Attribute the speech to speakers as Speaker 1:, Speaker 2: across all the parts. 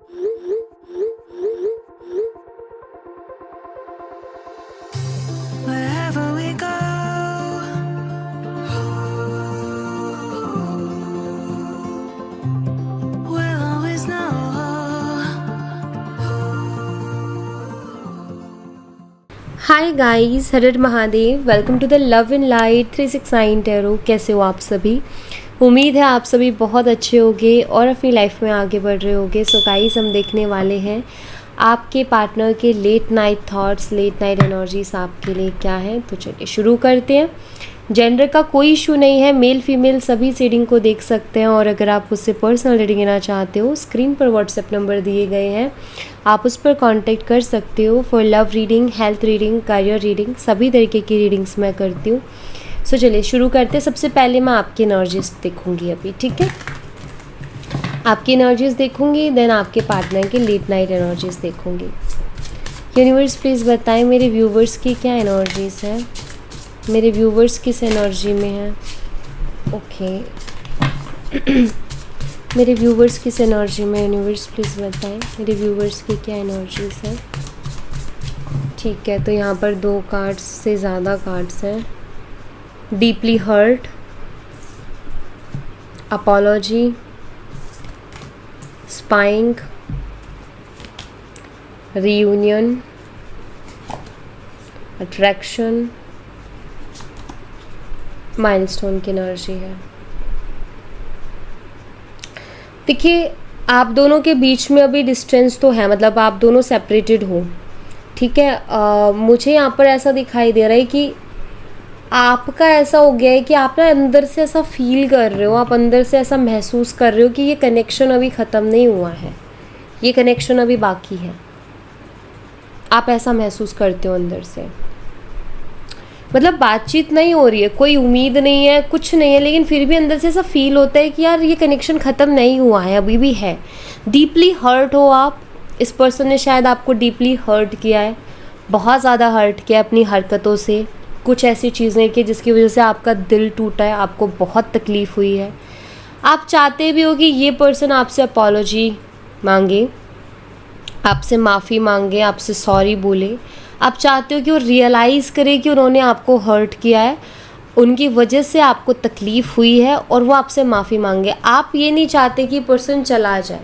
Speaker 1: Wherever we go, we'll always know.
Speaker 2: Hi guys, Har Mahadev. Welcome to the love in light 369 tarot. कैसे हो आप सभी? उम्मीद है आप सभी बहुत अच्छे होंगे और अपनी लाइफ में आगे बढ़ रहे होंगे। सो गाइस, हम देखने वाले हैं आपके पार्टनर के late night thoughts, late night energies आपके लिए क्या है। तो चलिए शुरू करते हैं। जेंडर का कोई इशू नहीं है, मेल फीमेल सभी रीडिंग को देख सकते हैं। और अगर आप उससे पर्सनल रीडिंग लेना चाहते हो, स्क्रीन पर व्हाट्सएप नंबर दिए गए हैं, आप उस पर कांटेक्ट कर सकते हो for love reading, health reading, career reading, सभी तरीके की रीडिंग्स मैं करती हूँ। सो चलिए शुरू करते हैं। सबसे पहले मैं आपकी एनर्जीज देखूँगी अभी, ठीक है? आपकी एनर्जीज देखूँगी, देन आपके पार्टनर की लेट नाइट एनर्जीज देखूँगी। यूनिवर्स प्लीज़ बताएं मेरे व्यूवर्स की क्या एनर्जीज है, मेरे व्यूवर्स किस एनर्जी में हैं। ओके मेरे व्यूवर्स किस एनर्जी में, यूनिवर्स प्लीज़ बताएं मेरे व्यूवर्स की क्या एनर्जीज है। ठीक है, तो यहाँ पर 2 कार्ड्स से ज़्यादा कार्ड्स हैं। Deeply hurt, apology, spying, reunion, attraction, milestone की एनर्जी है। देखिए, आप दोनों के बीच में अभी डिस्टेंस तो है, मतलब आप दोनों सेपरेटेड हो, ठीक है। मुझे यहाँ पर ऐसा दिखाई दे रहा है कि आपका ऐसा हो गया है कि आप ना अंदर से ऐसा फील कर रहे हो, आप अंदर से ऐसा महसूस कर रहे हो कि ये कनेक्शन अभी ख़त्म नहीं हुआ है, ये कनेक्शन अभी बाकी है। आप ऐसा महसूस करते हो अंदर से, मतलब बातचीत नहीं हो रही है, कोई उम्मीद नहीं है, कुछ नहीं है, लेकिन फिर भी अंदर से ऐसा फील होता है कि यार ये कनेक्शन ख़त्म नहीं हुआ है, अभी भी है। डीपली हर्ट हो आप, इस पर्सन ने शायद आपको डीपली हर्ट किया है, बहुत ज़्यादा हर्ट किया है अपनी हरकतों से, कुछ ऐसी चीज़ें कि जिसकी वजह से आपका दिल टूटा है, आपको बहुत तकलीफ़ हुई है। आप चाहते भी हो कि ये पर्सन आपसे अपॉलॉजी मांगे, आपसे माफ़ी मांगे, आपसे सॉरी बोले। आप चाहते हो कि वो रियलाइज़ करे कि उन्होंने आपको हर्ट किया है, उनकी वजह से आपको तकलीफ़ हुई है और वो आपसे माफ़ी मांगे। आप ये नहीं चाहते कि पर्सन चला जाए,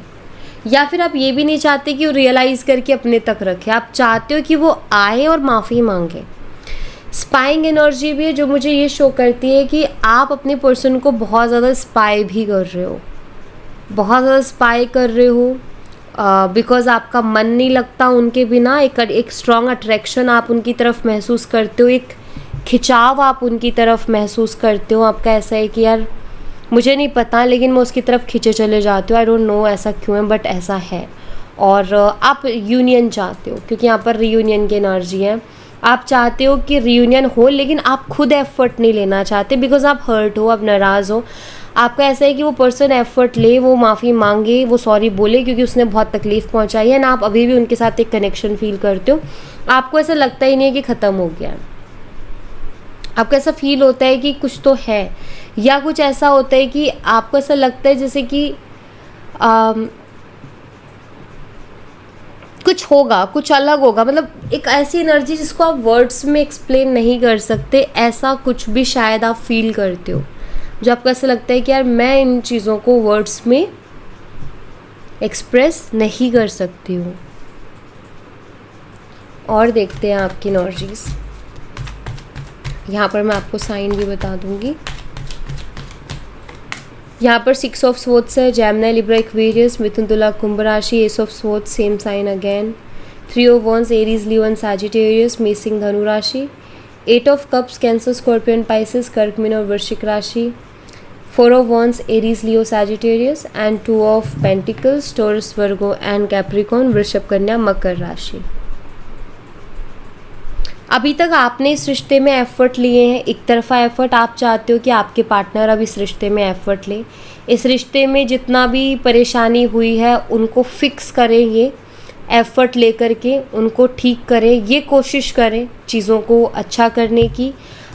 Speaker 2: या फिर आप ये भी नहीं चाहते कि वो रियलाइज़ करके अपने तक रखे। आप चाहते हो कि वो आए और माफ़ी मांगे। स्पाइंग एनर्जी भी है जो मुझे ये शो करती है कि आप अपने पर्सन को बहुत ज़्यादा स्पाई भी कर रहे हो, बहुत ज़्यादा स्पाई कर रहे हो, बिकॉज़ आपका मन नहीं लगता उनके बिना। एक स्ट्रॉन्ग अट्रैक्शन आप उनकी तरफ महसूस करते हो, एक खिंचाव आप उनकी तरफ महसूस करते हो। आपका ऐसा है कि यार मुझे नहीं पता, लेकिन मैं उसकी तरफ खींचे चले जाते हो। आई डोंट नो ऐसा क्यों है, बट ऐसा है। और आप यूनियन चाहते हो, क्योंकि यहाँ पर रीयूनियन की एनर्जी है। आप चाहते हो कि रीयूनियन हो, लेकिन आप खुद एफर्ट नहीं लेना चाहते, बिकॉज आप हर्ट हो, आप नाराज़ हो। आपका ऐसा है कि वो पर्सन एफर्ट ले, वो माफ़ी मांगे, वो सॉरी बोले, क्योंकि उसने बहुत तकलीफ़ पहुंचाई है ना। आप अभी भी उनके साथ एक कनेक्शन फील करते हो। आपको ऐसा लगता ही नहीं है कि ख़त्म हो गया है। आपको ऐसा फील होता है कि कुछ तो है, या कुछ ऐसा होता है कि आपको ऐसा लगता है जैसे कि कुछ होगा, कुछ अलग होगा। मतलब एक ऐसी एनर्जी जिसको आप वर्ड्स में एक्सप्लेन नहीं कर सकते, ऐसा कुछ भी शायद आप फील करते हो, जो आपको ऐसा लगता है कि यार मैं इन चीज़ों को वर्ड्स में एक्सप्रेस नहीं कर सकती हूँ। और देखते हैं आपकी एनर्जीज। यहाँ पर मैं आपको साइन भी बता दूँगी। यहाँ पर 6 ऑफ स्वॉर्ड्स है, Gemini, Libra, Aquarius, Mithun, Tula, Kumbh राशि। Ace of swords, same sign again. 3 of wands, Aries, Leo and Sagittarius, Mesh, Dhanu राशि। 8 of cups, Cancer, Scorpion, Pisces, Kark, Meen और वृश्चिक राशि। 4 of wands, Aries, Leo, Sagittarius and 2 of pentacles, Taurus, Virgo and Capricorn, Vrishabh, Kanya, Makar राशि। अभी तक आपने इस रिश्ते में एफर्ट लिए हैं, एक तरफा एफर्ट। आप चाहते हो कि आपके पार्टनर अब इस रिश्ते में एफर्ट ले, इस रिश्ते में जितना भी परेशानी हुई है उनको फिक्स करें, ये एफर्ट ले करके उनको ठीक करें, ये कोशिश करें चीज़ों को अच्छा करने की।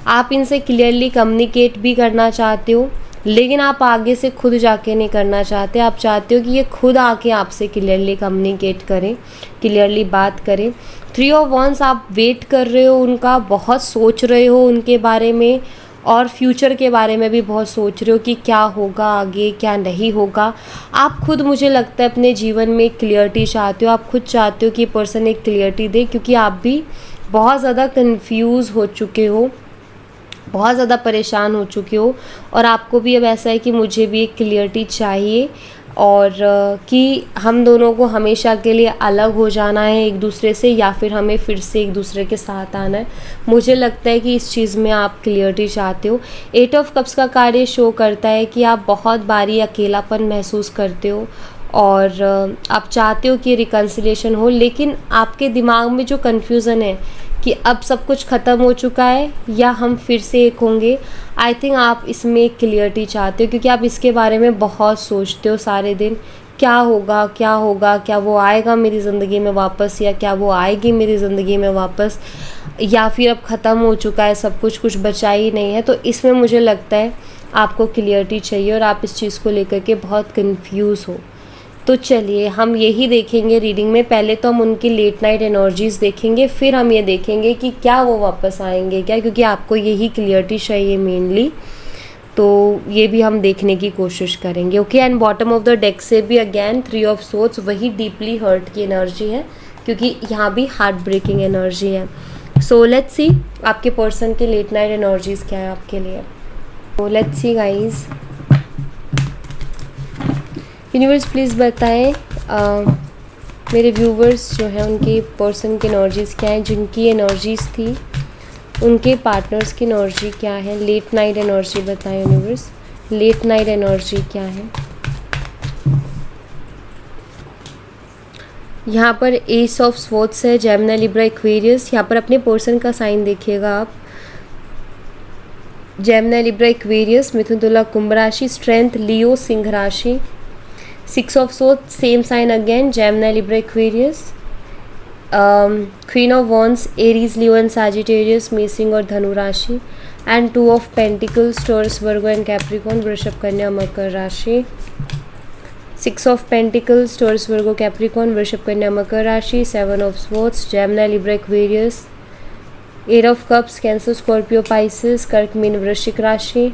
Speaker 2: आप इनसे क्लियरली कम्युनिकेट भी करना चाहते हो, लेकिन आप आगे से खुद जाके नहीं करना चाहते, आप चाहते हो कि ये खुद आके आपसे क्लियरली कम्युनिकेट करें, क्लियरली बात करें। 3 ऑफ वंस आप वेट कर रहे हो उनका, बहुत सोच रहे हो उनके बारे में और फ्यूचर के बारे में भी बहुत सोच रहे हो कि क्या होगा आगे, क्या नहीं होगा। आप खुद, मुझे लगता है, अपने जीवन में एक क्लियरिटी चाहते हो, आप खुद चाहते हो कि पर्सन एक क्लियरिटी दे, क्योंकि आप भी बहुत ज़्यादा कंफ्यूज हो चुके हो, बहुत ज़्यादा परेशान हो चुके हो और आपको भी अब ऐसा है कि मुझे भी एक क्लियरिटी चाहिए और कि हम दोनों को हमेशा के लिए अलग हो जाना है एक दूसरे से या फिर हमें फिर से एक दूसरे के साथ आना है। मुझे लगता है कि इस चीज़ में आप क्लियरिटी चाहते हो। 8 ऑफ कप्स का कार्य शो करता है कि आप बहुत बारी अकेलापन महसूस करते हो और आप चाहते हो कि रिकन्सिलिएशन हो, लेकिन आपके दिमाग में जो कन्फ्यूज़न है कि अब सब कुछ ख़त्म हो चुका है या हम फिर से एक होंगे, आई थिंक आप इसमें एक क्लियरिटी चाहते हो, क्योंकि आप इसके बारे में बहुत सोचते हो सारे दिन। क्या होगा, क्या होगा, क्या वो आएगा मेरी ज़िंदगी में वापस या क्या वो आएगी मेरी ज़िंदगी में वापस, या फिर अब ख़त्म हो चुका है सब कुछ, कुछ बचा ही नहीं है। तो इसमें मुझे लगता है आपको क्लियरिटी चाहिए और आप इस चीज़ को लेकर के बहुत कन्फ्यूज़ हो। तो चलिए हम यही देखेंगे रीडिंग में। पहले तो हम उनकी लेट नाइट एनर्जीज़ देखेंगे, फिर हम ये देखेंगे कि क्या वो वापस आएंगे क्या, क्योंकि आपको यही क्लियरिटी चाहिए मेनली। तो ये भी हम देखने की कोशिश करेंगे। Okay, and bottom of the deck से भी अगेन 3 ऑफ सोर्ड्स, वही डीपली हर्ट की एनर्जी है, क्योंकि यहाँ भी हार्ट ब्रेकिंग एनर्जी है। सो लेट्स सी आपके पर्सन के लेट नाइट एनर्जीज़ क्या है आपके लिए। तो let's see guys, universe please बताएं मेरे व्यूवर्स जो हैं उनके पर्सन की एनर्जीज़ क्या हैं, जिनकी एनर्जीज़ थी उनके पार्टनर्स की एनर्जी क्या है। लेट नाइट एनर्जी बताएं यूनिवर्स, लेट नाइट एनर्जी क्या है। यहाँ पर एस ऑफ स्वॉर्ड्स है, जेमिनी, लिब्रा, एक्वेरियस। यहाँ पर अपने पर्सन का साइन देखिएगा आप, Gemini, Libra, Aquarius, Mithun, Tula, Kumbh राशि, स्ट्रेंथ, लियो, सिंह राशि। 6 of swords, same sign again, Gemini, Libra, Aquarius. Queen of wands, Aries, Leo and Sagittarius, मेसिंग और धनु राशि। And 2 of pentacles, Taurus, Virgo and Capricorn, Vrishabh, Kanya, Makar राशि। 6 of pentacles, Taurus, Virgo, Capricorn, Vrishabh, Kanya, Makar राशि। 7 of swords, Gemini, Libra, Aquarius. 8 of cups, Cancer, Scorpio, Pisces, Kark, Meen, Vrishchik राशि।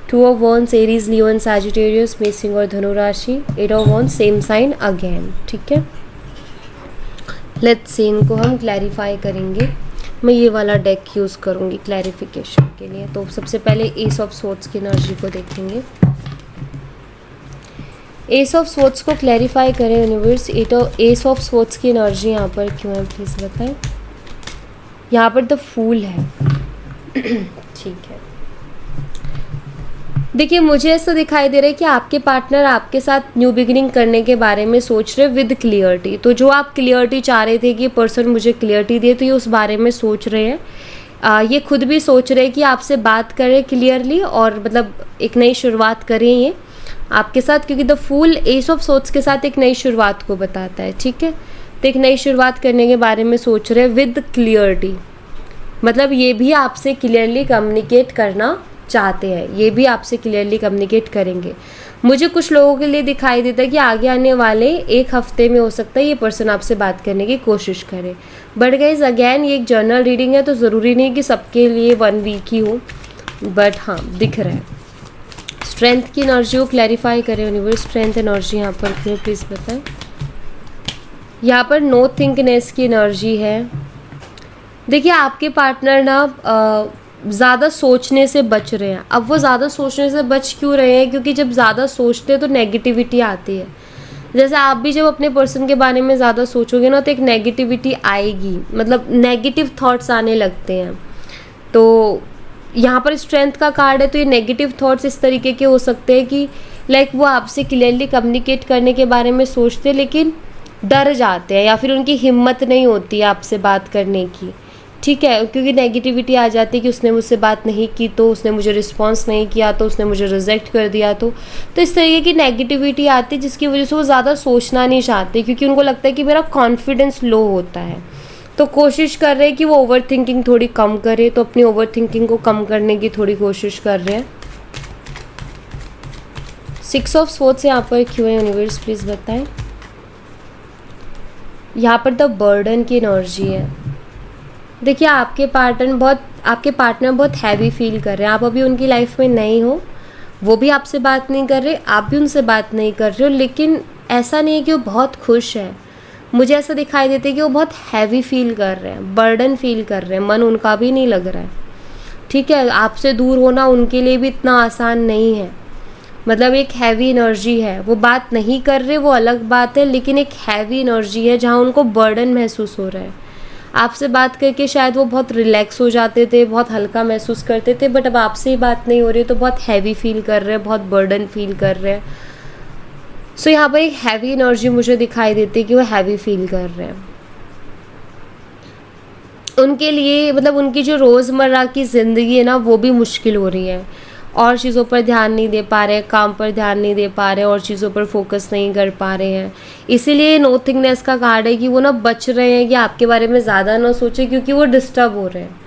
Speaker 2: 2 of wands, Aries, Leo and Sagittarius, मेसिंग और धनु राशि। 8 of wands, same sign again. ठीक है, let's see, इनको हम क्लैरिफाई करेंगे। मैं ये वाला डेक यूज़ करूँगी क्लैरिफिकेशन के लिए। तो सबसे पहले एस ऑफ स्वॉर्ड्स की एनर्जी को देखेंगे। एस ऑफ स्वॉर्ड्स को क्लैरिफाई करें यूनिवर्स। एस ऑफ स्वॉर्ड्स की एनर्जी यहाँ पर क्यों है प्लीज़ बताएं। यहाँ पर द फूल है। ठीक है, देखिए मुझे ऐसा दिखाई दे रहा है कि आपके पार्टनर आपके साथ न्यू बिगिनिंग करने के बारे में सोच रहे विद क्लियरिटी। तो जो आप क्लियरिटी चाह रहे थे कि पर्सन मुझे क्लियरिटी दे, तो ये उस बारे में सोच रहे हैं। ये खुद भी सोच रहे हैं कि आपसे बात करें क्लियरली और मतलब एक नई शुरुआत करें ये आपके साथ, क्योंकि the fool ace of swords के साथ एक नई शुरुआत को बताता है। ठीक है, तो एक नई शुरुआत करने के बारे में सोच रहे हैं विद क्लियरिटी, मतलब ये भी आपसे क्लियरली कम्युनिकेट करना चाहते हैं, ये भी आपसे क्लियरली कम्युनिकेट करेंगे। मुझे कुछ लोगों के लिए दिखाई देता है कि आगे आने वाले 1 हफ्ते में हो सकता है ये पर्सन आपसे बात करने की कोशिश करे। बट गाइज अगेन ये एक जर्नल रीडिंग है, तो ज़रूरी नहीं कि सबके लिए 1 वीक ही हो, बट हाँ दिख रहा है। स्ट्रेंथ की एनर्जी को क्लैरिफाई करें यूनिवर्स। स्ट्रेंथ एनर्जी यहाँ पर क्यों प्लीज़ बताएं। यहाँ पर नो थिंकनेस की एनर्जी है। देखिए आपके पार्टनर ना ज़्यादा सोचने से बच रहे हैं। अब वो ज़्यादा सोचने से बच क्यों रहे हैं, क्योंकि जब ज़्यादा सोचते हैं तो नेगेटिविटी आती है। जैसे आप भी जब अपने पर्सन के बारे में ज़्यादा सोचोगे ना तो एक नेगेटिविटी आएगी, मतलब नेगेटिव थॉट्स आने लगते हैं। तो यहाँ पर स्ट्रेंथ का कार्ड है, तो ये नेगेटिव थॉट्स इस तरीके के हो सकते हैं कि लाइक वो आपसे क्लियरली कम्युनिकेट करने के बारे में सोचते हैं लेकिन डर जाते हैं, या फिर उनकी हिम्मत नहीं होती है आपसे बात करने की। ठीक है, क्योंकि नेगेटिविटी आ जाती है कि उसने मुझसे बात नहीं की तो, उसने मुझे रिस्पॉन्स नहीं किया तो, उसने मुझे रिजेक्ट कर दिया तो इस तरीके की नेगेटिविटी आती है, जिसकी वजह से वो ज़्यादा सोचना नहीं चाहते, क्योंकि उनको लगता है कि मेरा कॉन्फिडेंस लो होता है। तो कोशिश कर रहे हैं कि वो ओवर थिंकिंग थोड़ी कम करे, तो अपनी ओवर थिंकिंग को कम करने की थोड़ी कोशिश कर रहे हैं। 6 ऑफ स्वॉर्ड्स यहाँ पर क्यों है यूनिवर्स, प्लीज़ बताएं। यहाँ पर द बर्डन की एनर्जी है। देखिए आपके पार्टनर बहुत हैवी फील कर रहे हैं। आप अभी उनकी लाइफ में नहीं हो, वो भी आपसे बात नहीं कर रहे, आप भी उनसे बात नहीं कर रहे हो, लेकिन ऐसा नहीं है कि वो बहुत खुश है। मुझे ऐसा दिखाई देता है कि वो बहुत हैवी फील कर रहे हैं, बर्डन फील कर रहे हैं, मन उनका भी नहीं लग रहा है। ठीक है, आपसे दूर होना उनके लिए भी इतना आसान नहीं है। मतलब एक हैवी एनर्जी है, वो बात नहीं कर रहे वो अलग बात है, लेकिन एक हैवी एनर्जी है जहाँ उनको बर्डन महसूस हो रहा है। आपसे बात करके शायद वो बहुत रिलैक्स हो जाते थे, बहुत हल्का महसूस करते थे, बट अब आपसे ही बात नहीं हो रही तो बहुत हैवी फील कर रहे हैं, बहुत बर्डन फील कर रहे हैं। सो यहाँ पर एक हैवी एनर्जी मुझे दिखाई देती है कि वो हैवी फील कर रहे हैं। उनके लिए मतलब उनकी जो रोज़मर्रा की ज़िंदगी है ना, वो भी मुश्किल हो रही है। और चीज़ों पर ध्यान नहीं दे पा रहे हैं, काम पर ध्यान नहीं दे पा रहे हैं, और चीज़ों पर फोकस नहीं कर पा रहे हैं। इसीलिए नोथिंगनेस का कार्ड है कि वो ना बच रहे हैं कि आपके बारे में ज़्यादा ना सोचें, क्योंकि वो डिस्टर्ब हो रहे हैं।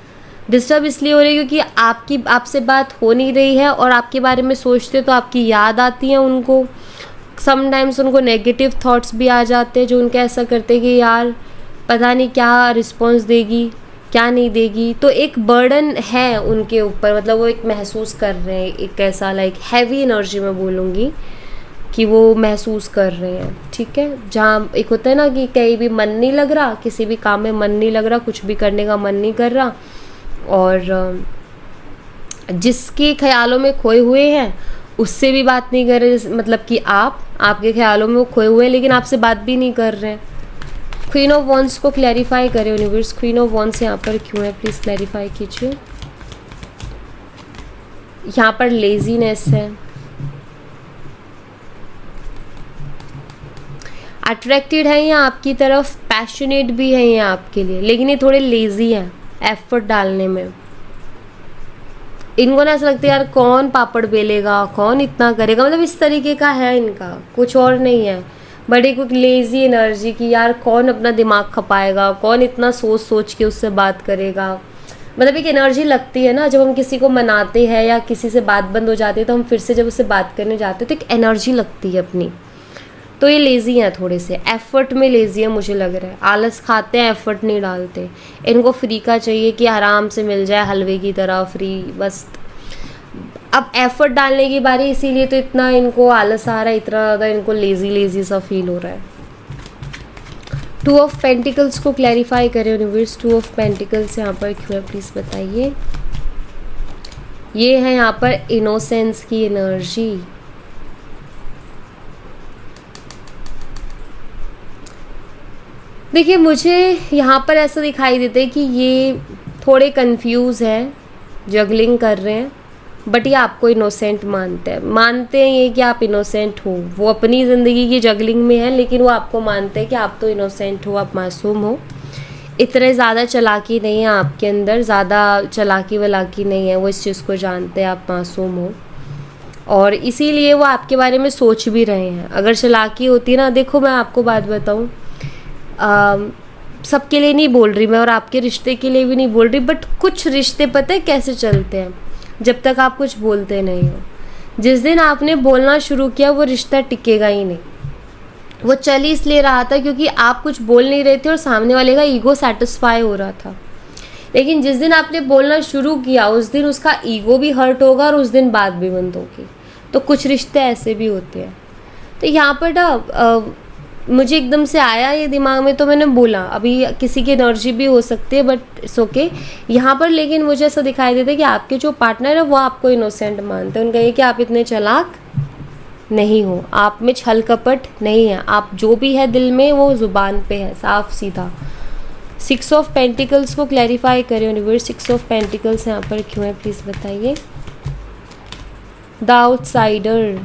Speaker 2: डिस्टर्ब इसलिए हो रही है क्योंकि आपसे बात हो नहीं रही है, और आपके बारे में सोचते तो आपकी याद आती है उनको। समटाइम्स उनको नेगेटिव थॉट्स भी आ जाते हैं जो उनके ऐसा करते हैं कि यार पता नहीं क्या रिस्पॉन्स देगी, क्या नहीं देगी। तो एक बर्डन है उनके ऊपर, मतलब वो एक महसूस कर रहे हैं, एक ऐसा लाइक हैवी एनर्जी मैं बोलूँगी कि वो महसूस कर रहे हैं। ठीक है, जहाँ एक होता है ना कि कहीं भी मन नहीं लग रहा, किसी भी काम में मन नहीं लग रहा, कुछ भी करने का मन नहीं कर रहा, और जिसके ख्यालों में खोए हुए हैं उससे भी बात नहीं कर रहे। मतलब कि आपके ख्यालों में वो खोए हुए हैं, लेकिन आपसे बात भी नहीं कर रहे हैं। क्वीन ऑफ वॉन्ड्स को क्लैरिफाई करें यूनिवर्स, क्वीन ऑफ वॉन्ड्स यहाँ पर क्यों है, प्लीज़ क्लैरिफाई कीजिए। यहाँ पर लेजीनेस है, अट्रैक्टेड है ये आपकी तरफ, पैशनेट भी है ये आपके लिए, लेकिन ये थोड़े लेजी हैं एफर्ट डालने में। इनको ना ऐसा लगता है यार कौन पापड़ बेलेगा, कौन इतना करेगा, मतलब इस तरीके का है इनका, कुछ और नहीं है। बड़ी कुछ लेजी एनर्जी की यार कौन अपना दिमाग खपाएगा, कौन इतना सोच सोच के उससे बात करेगा। मतलब एक एनर्जी लगती है ना, जब हम किसी को मनाते हैं या किसी से बात बंद हो जाती है तो हम फिर से जब उससे बात करने जाते हैं तो एक एनर्जी लगती है अपनी। तो ये लेज़ी हैं, थोड़े से एफर्ट में लेज़ी है मुझे लग रहा है। आलस खाते हैं, एफर्ट नहीं डालते। इनको फ्री का चाहिए कि आराम से मिल जाए, हलवे की तरह फ्री, बस। अब एफर्ट डालने की बारी, इसीलिए तो इतना इनको आलस आ रहा है, इतना ज़्यादा इनको लेज़ी सा फील हो रहा है। 2 ऑफ पेंटिकल्स को क्लैरिफाई करें यूनिवर्स, 2 ऑफ पेंटिकल्स यहाँ पर क्यों है, प्लीज़ बताइए। ये है यहाँ पर इनोसेंस की एनर्जी। देखिए मुझे यहाँ पर ऐसा दिखाई देता है कि ये थोड़े कंफ्यूज हैं, जगलिंग कर रहे हैं, बट ये आपको इनोसेंट मानते हैं ये कि आप इनोसेंट हो। वो अपनी ज़िंदगी की जगलिंग में है, लेकिन वो आपको मानते हैं कि आप तो इनोसेंट हो, आप मासूम हो। इतने ज़्यादा चालाकी नहीं है आपके अंदर, ज़्यादा चालाकी वलाकी नहीं है, वो इस चीज़ को जानते हैं आप मासूम हो, और इसीलिए वो आपके बारे में सोच भी रहे हैं। अगर चालाकी होती ना, देखो मैं आपको बात बताऊँ, सबके लिए नहीं बोल रही मैं, और आपके रिश्ते के लिए भी नहीं बोल रही, बट कुछ रिश्ते पता है कैसे चलते हैं, जब तक आप कुछ बोलते नहीं हो। जिस दिन आपने बोलना शुरू किया वो रिश्ता टिकेगा ही नहीं। वो चल ही इसलिए रहा था क्योंकि आप कुछ बोल नहीं रहे थे और सामने वाले का ईगो सेटिस्फाई हो रहा था। लेकिन जिस दिन आपने बोलना शुरू किया उस दिन उसका ईगो भी हर्ट होगा और उस दिन बात भी बंद होगी। तो कुछ रिश्ते ऐसे भी होते हैं। तो यहाँ पर ना मुझे एकदम से आया ये दिमाग में, तो मैंने बोला अभी किसी की एनर्जी भी हो सकती है, बट इट्स ओके यहाँ पर। लेकिन मुझे ऐसा दिखाई देता है कि आपके जो पार्टनर है वो आपको इनोसेंट मानते हैं। उनका ये कि आप इतने चालाक नहीं हो, आप में छल कपट नहीं है, आप जो भी है दिल में वो ज़ुबान पे है, साफ सीधा। 6 ऑफ पेंटिकल्स को क्लैरिफाई करें यूनिवर्स, 6 ऑफ पेंटिकल्स यहाँ पर क्यों है, प्लीज़ बताइए। द आउटसाइडर,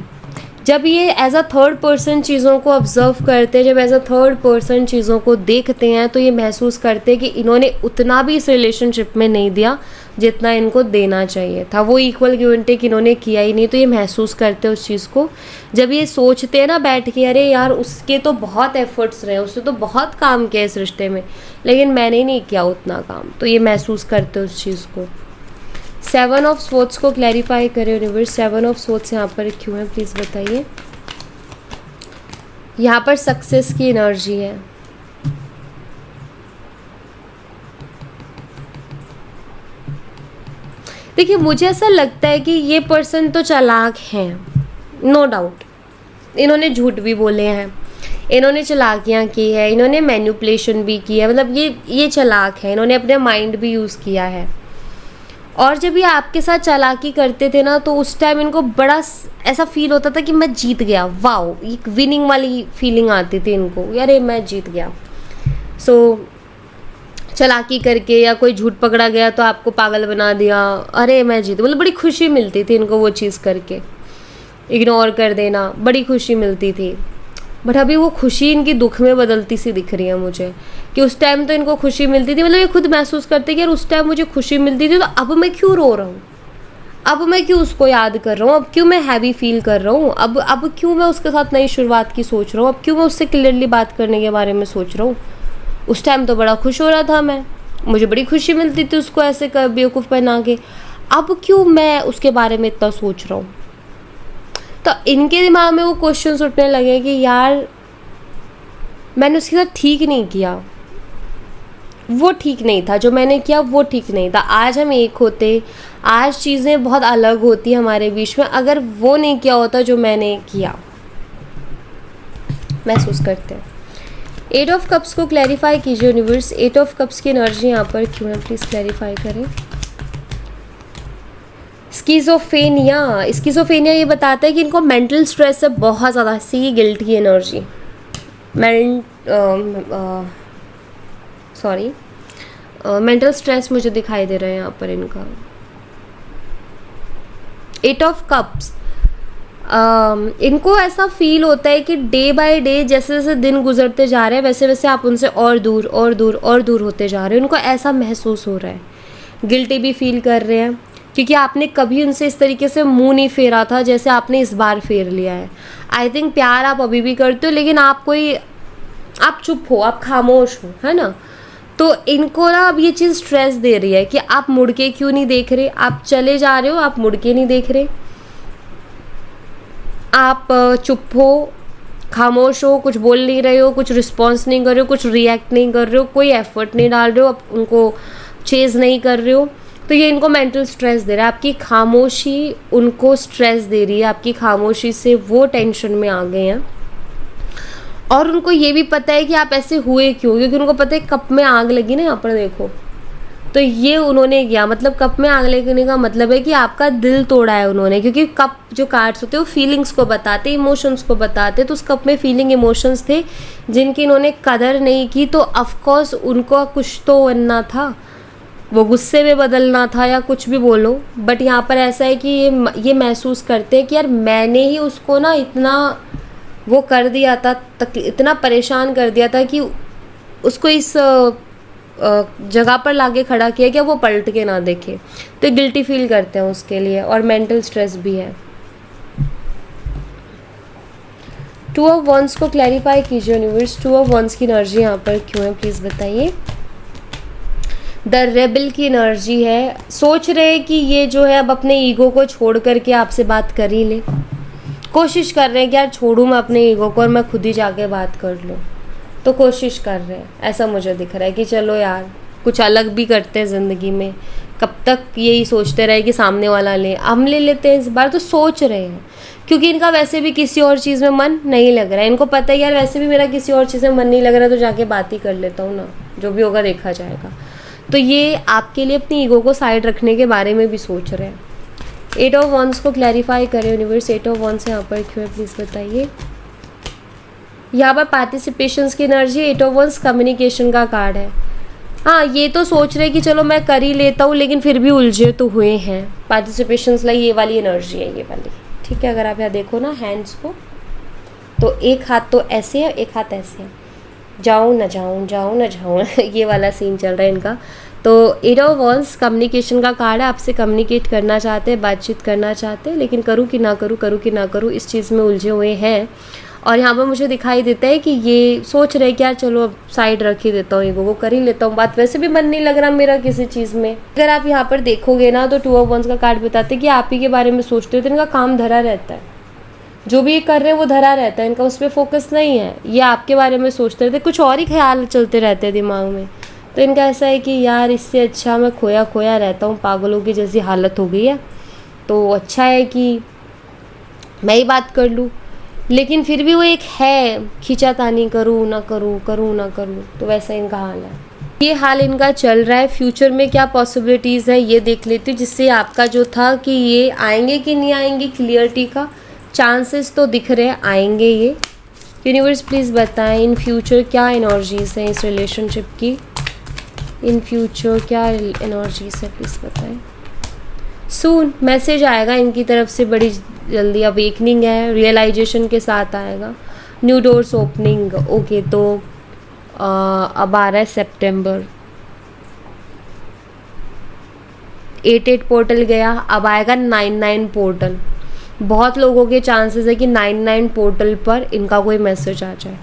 Speaker 2: जब ये एज अ थर्ड पर्सन चीज़ों को ऑब्जर्व करते हैं, जब एज अ थर्ड पर्सन चीज़ों को देखते हैं, तो ये महसूस करते हैं कि इन्होंने उतना भी इस रिलेशनशिप में नहीं दिया जितना इनको देना चाहिए था। वो इक्वल गिव एंड टेक इन्होंने किया ही नहीं, तो ये महसूस करते हैं उस चीज़ को। जब ये सोचते हैं ना बैठ के, अरे यार उसके तो बहुत एफर्ट्स रहे, उसने तो बहुत काम किया इस रिश्ते में, लेकिन मैंने नहीं किया उतना काम, तो ये महसूस करते हैं उस चीज़ को। 7 ऑफ स्वॉर्ड्स को क्लैरिफाई करें यूनिवर्स। 7 ऑफ स्वॉर्ड्स यहाँ पर क्यों है प्लीज़ बताइए। यहाँ पर सक्सेस की एनर्जी है। देखिए मुझे ऐसा लगता है कि ये पर्सन तो चालाक हैं, नो डाउट। इन्होंने झूठ भी बोले हैं, इन्होंने चालाकियाँ की है, इन्होंने मैनिपुलेशन भी की है, मतलब ये चालाक है, इन्होंने अपने माइंड भी यूज़ किया है। और जब ये आपके साथ चालाकी करते थे ना तो उस टाइम इनको बड़ा ऐसा फील होता था कि मैं जीत गया, वाओ, एक विनिंग वाली फीलिंग आती थी इनको, यार ये मैं जीत गया। सो चालाकी करके या कोई झूठ पकड़ा गया तो आपको पागल बना दिया, अरे मैं जीत, मतलब बड़ी खुशी मिलती थी इनको वो चीज़ करके। इग्नोर कर देना, बड़ी खुशी मिलती थी। बट अभी वो खुशी इनकी दुख में बदलती सी दिख रही है मुझे, कि उस टाइम तो इनको खुशी मिलती थी, मतलब ये खुद महसूस करते कि यार उस टाइम मुझे खुशी मिलती थी तो अब मैं क्यों रो रहा हूँ, अब मैं क्यों उसको याद कर रहा हूँ, अब क्यों मैं हैवी फील कर रहा हूँ, अब क्यों मैं उसके साथ नई शुरुआत की सोच रहा हूँ, अब क्यों मैं उससे क्लियरली बात करने के बारे में सोच रहा हूँ। उस टाइम तो बड़ा खुश हो रहा था मैं, मुझे बड़ी खुशी मिलती थी उसको ऐसे बेवकूफ़ बना के, अब क्यों मैं उसके बारे में इतना सोच रहा हूँ। तो इनके दिमाग में वो क्वेश्चंस उठने लगे कि यार मैंने उसके साथ ठीक नहीं किया, वो ठीक नहीं था, जो मैंने किया वो ठीक नहीं था। आज हम एक होते, आज चीज़ें बहुत अलग होती हमारे बीच में, अगर वो नहीं किया होता जो मैंने किया। महसूस करते हैं। 8 ऑफ कप्स को क्लैरिफाई कीजिए यूनिवर्स। 8 ऑफ कप्स की एनर्जी यहाँ पर क्यों है प्लीज़ क्लैरिफाई करें। स्किज़ोफ्रेनिया ये बताता है कि इनको मेंटल स्ट्रेस से बहुत ज़्यादा, सी गिल्ट की एनर्जी, मेंटल स्ट्रेस मुझे दिखाई दे रहा है यहाँ पर इनका। 8 ऑफ कप्स, इनको ऐसा फील होता है कि डे बाय डे जैसे जैसे दिन गुजरते जा रहे हैं वैसे वैसे आप उनसे और दूर और दूर और दूर होते जा रहे हो। उनको ऐसा महसूस हो रहा है, गिल्टी भी फील कर रहे हैं क्योंकि आपने कभी उनसे इस तरीके से मुंह नहीं फेरा था जैसे आपने इस बार फेर लिया है। आई थिंक प्यार आप अभी भी करते हो, लेकिन आप चुप हो, आप खामोश हो, है ना। तो इनको ना अब ये चीज़ स्ट्रेस दे रही है कि आप मुड़ के क्यों नहीं देख रहे, आप चले जा रहे हो, आप मुड़ के नहीं देख रहे, आप चुप हो, खामोश हो, कुछ बोल नहीं रहे हो, कुछ रिस्पॉन्स नहीं कर रहे हो, कुछ रिएक्ट नहीं कर रहे हो, कोई एफर्ट नहीं डाल रहे हो, आप उनको चेज़ नहीं कर रहे हो। तो ये इनको मेंटल स्ट्रेस दे रहा है। आपकी खामोशी उनको स्ट्रेस दे रही है, आपकी खामोशी से वो टेंशन में आ गए हैं। और उनको ये भी पता है कि आप ऐसे हुए क्यों, क्योंकि उनको पता है कप में आग लगी ना, यहाँ पर देखो, तो ये उन्होंने किया, मतलब कप में आग लगने का मतलब है कि आपका दिल तोड़ा है उन्होंने, क्योंकि कप जो कार्ड्स होते हैं वो फीलिंग्स को बताते, इमोशंस को बताते। तो उस कप में फीलिंग इमोशंस थे जिनकी इन्होंने कदर नहीं की, तो ऑफकोर्स उनको कुछ तो बनना था, वो गुस्से में बदलना था या कुछ भी बोलो। बट यहाँ पर ऐसा है कि ये महसूस करते हैं कि यार मैंने ही उसको ना इतना वो कर दिया था, इतना परेशान कर दिया था कि उसको इस जगह पर लाके खड़ा किया कि वो पलट के ना देखे। तो गिल्टी फील करते हैं उसके लिए, और मेंटल स्ट्रेस भी है। 2 ऑफ वंस को क्लैरिफाई कीजिए यूनिवर्स। 2 ऑफ वंस की एनर्जी यहाँ पर क्यों है प्लीज़ बताइए। द रेबल की एनर्जी है, सोच रहे हैं कि ये जो है अब अपने ईगो को छोड़ करके आपसे बात कर ही ले, कोशिश कर रहे हैं कि यार छोड़ूं मैं अपने ईगो को और मैं खुद ही जाके बात कर लूँ। तो कोशिश कर रहे हैं, ऐसा मुझे दिख रहा है कि चलो यार कुछ अलग भी करते हैं ज़िंदगी में। कब तक यही सोचते रहे कि सामने वाला ले, हम ले लेते हैं इस बार। तो सोच रहे हैं क्योंकि इनका वैसे भी किसी और चीज़ में मन नहीं लग रहा है। इनको पता है यार वैसे भी मेरा किसी और चीज़ में मन नहीं लग रहा, तो जाके बात ही कर लेता हूँ ना, जो भी होगा देखा जाएगा। तो ये आपके लिए अपनी ईगो को साइड रखने के बारे में भी सोच रहे हैं। 8 ऑफ वंस को क्लैरिफाई करें यूनिवर्स। 8 ऑफ वंस यहाँ पर क्यों है प्लीज़ बताइए। यहाँ पर पार्टिसिपेशंस की एनर्जी, 8 ऑफ वंस कम्युनिकेशन का कार्ड है। हाँ, ये तो सोच रहे कि चलो मैं कर ही लेता हूँ, लेकिन फिर भी उलझे तो हुए हैं। पार्टिसिपेशंस लाइक ये वाली एनर्जी है, ये वाली, ठीक है। अगर आप यहाँ देखो ना हैंड्स को, तो एक हाथ तो ऐसे है, एक हाथ ऐसे है, जाऊँ ना जाऊँ, जाऊँ ना जाऊँ ये वाला सीन चल रहा है इनका। तो 8 ऑफ वंस कम्युनिकेशन का कार्ड है। आपसे कम्युनिकेट करना चाहते हैं, बातचीत करना चाहते हैं, लेकिन करूँ कि ना करूँ, करूँ कि ना करूँ, इस चीज़ में उलझे हुए हैं। और यहाँ पर मुझे दिखाई देता है कि ये सोच रहे कि यार चलो अब साइड रख ही देता हूँ, ईगो को कर ही लेता हूँ बात, वैसे भी मन नहीं लग रहा मेरा किसी चीज़ में। अगर आप यहाँ पर देखोगे ना तो 2 ऑफ वंस का कार्ड बताते हैं कि आप ही के बारे में सोचते हो, तो इनका काम धरा रहता है, जो भी ये कर रहे हैं वो धरा रहता है, इनका उस पर फोकस नहीं है, ये आपके बारे में सोचते रहते, कुछ और ही ख्याल चलते रहते हैं दिमाग में। तो इनका ऐसा है कि यार इससे अच्छा मैं खोया खोया रहता हूँ, पागलों की जैसी हालत हो गई है, तो अच्छा है कि मैं ही बात कर लूँ। लेकिन फिर भी वो एक है खींचातानी, करूँ ना करूँ, करूँ ना करूँ, तो वैसा इनका हाल है। ये हाल इनका चल रहा है। फ्यूचर में क्या पॉसिबिलिटीज़ है ये देख लेती हूँ, जिससे आपका जो था कि ये आएंगे कि नहीं आएंगे, क्लियरिटी का चांसेस तो दिख रहे हैं आएंगे ये। यूनिवर्स प्लीज़ बताएं इन फ्यूचर क्या एनर्जीज़ हैं इस रिलेशनशिप की, इन फ्यूचर क्या एनर्जीज़ है प्लीज़ बताएं। सून मैसेज आएगा इनकी तरफ से बड़ी जल्दी, अवेकनिंग है, रियलाइजेशन के साथ आएगा, न्यू डोर्स ओपनिंग। ओके, तो अब आ रहा है सितंबर, 8 पोर्टल गया, अब आएगा 9 पोर्टल। बहुत लोगों के चांसेस है कि 9 पोर्टल पर इनका कोई मैसेज आ जाए,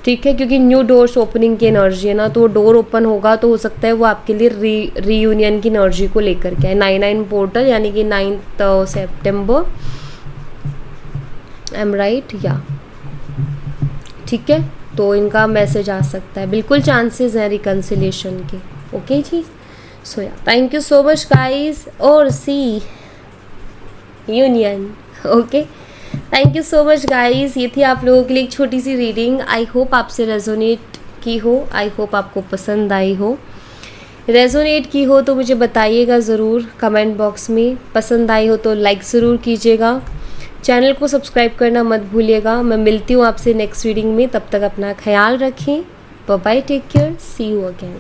Speaker 2: ठीक है, क्योंकि न्यू डोर्स ओपनिंग की एनर्जी है ना, तो वो डोर ओपन होगा तो हो सकता है वो आपके लिए रीयूनियन की एनर्जी को लेकर के आए। 9 पोर्टल यानी कि 9 सितंबर, आई एम राइट या ठीक है, तो इनका मैसेज आ सकता है, बिल्कुल चांसेस हैं रिकन्सिलेशन के। ओके जी, सो या thank you so much guys, और सी यूनियन। Okay, thank you so much guys, ये थी आप लोगों के लिए एक छोटी सी रीडिंग। आई होप आपसे रेजोनेट की हो, आई होप आपको पसंद आई हो। रेजोनेट की हो तो मुझे बताइएगा ज़रूर कमेंट बॉक्स में, पसंद आई हो तो लाइक ज़रूर कीजिएगा, चैनल को सब्सक्राइब करना मत भूलिएगा। मैं मिलती हूँ आपसे नेक्स्ट रीडिंग में, तब तक अपना ख्याल रखें, bye bye, take care, see you again.